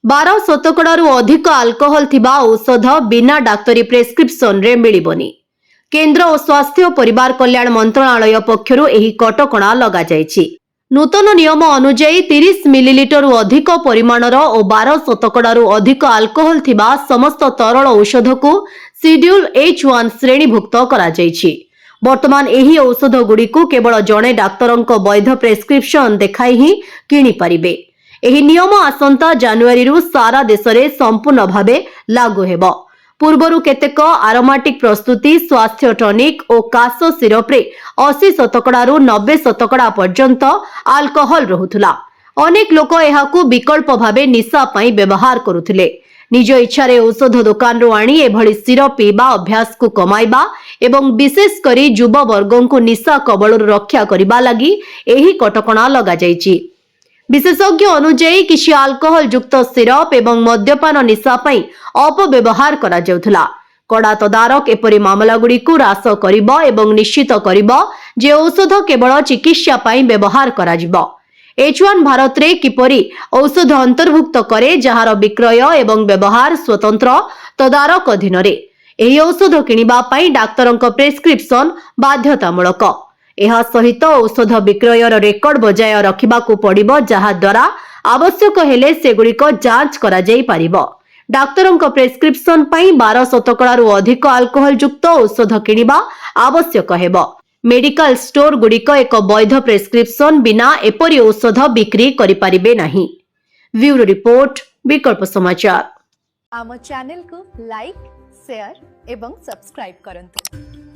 12 शतकड़ारू अधिक अल्कोहल थिबा औषध बिना डाक्तरी प्रेस्क्रिप्शन रे मिलिबनी। केंद्र और स्वास्थ्य और परिवार कल्याण मंत्रालय पक्षरु एही कटकणा लगा जायछि। नूतन नियम अनुଯାयी 30 मिलीलिटर अधिक परिमाणर और 12 शतकड़ारू अधिक अल्कोहल थिबा समस्त तरल औषध को शेड्यूल H1 श्रेणीभुक्त करा जायछि। वर्तमान एही औषध गुडी को केवल जणे डाक्तरंक वैध प्रेस्क्रिप्शन देखाई ही किनि परिबे। एही नियम आसंता जनवरी रु सारा देश रे संपूर्ण भावे लागू हेबो। पूर्वरु केतेक आरोमेटिक प्रस्तुति स्वास्थ्य टॉनिक और काश सिरप रे 80 शतकड़ारू 90 शतकड़ा पर्यंत अल्कोहल रहुथुला। अनेक लोक एहाकू विकल्प भावे निशा पई व्यवहार करुथिले। निज इच्छारे औषध दुकान रो आनी एभली सिरप पीबा अभ्यास को कमाइबा एवं विशेष करी युवा वर्गों को निशा कबलरू रक्षा करिबा लागि एही कटकणा लगा जायछि। विशेषज्ञ अनुଯାयी किसी अल्कोहल युक्त सिरप एवं मद्यपान निशा पई अपव्यवहार करा जाउथला। कड़ा तदारक एपरी मामला गुडी को रास करिबो एवं निश्चित करिबो जे औषध केवल चिकित्सा पई व्यवहार करा जिवो। H1 भारत रे किपरि औषध अंतर्भुक्त करे जहार विक्रय एवं व्यवहार स्वतंत्र तदारक अधीन रे। एही औषध किनिबा पई डाक्तरंक प्रेस्क्रिप्शन बाध्यतामूलक। एहा सहित औषध विक्रयर रेकर्ड बजाय रखिबाकू पड़िबो जहा द्वारा आवश्यक हेले सेगुड़िक जांच करा जाई पारिबो। डाक्तरंक प्रेस्क्रिप्शन पई 12 शतकड़ारू अधिक अल्कोहल युक्त औषध किनिबा आवश्यक हेबो। मेडिकल स्टोर गुड़िक एक वैध प्रेस्क्रिप्शन बिना एपरी औषध बिक्री करि पारिबे नाही। ब्यूरो रिपोर्ट विकल्प समाचार। आम चैनल को लाइक शेयर एवं सब्सक्राइब करंतु।